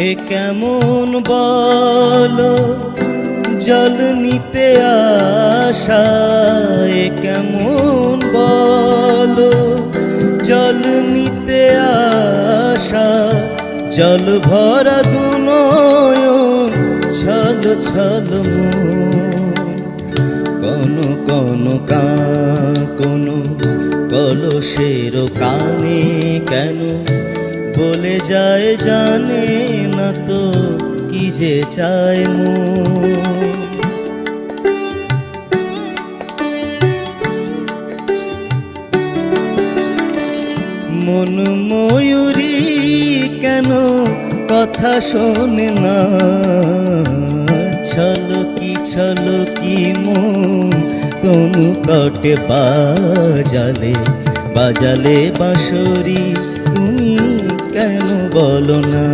এ কেমন বলো জল নিতে আসা, এ কেমন বলো জল নিতে আসা, জল ভরা দু নয়ন ছল ছল মন, কোন কোন কোন কলসের কানে কেন বলে যায় জানে না তো কি যে চায় মন ময়ূরী কেন কথা শোনে না, ছলকি মন কোন কটে বাজালে বাজালে বাঁশরি তুমি কেন বলো না।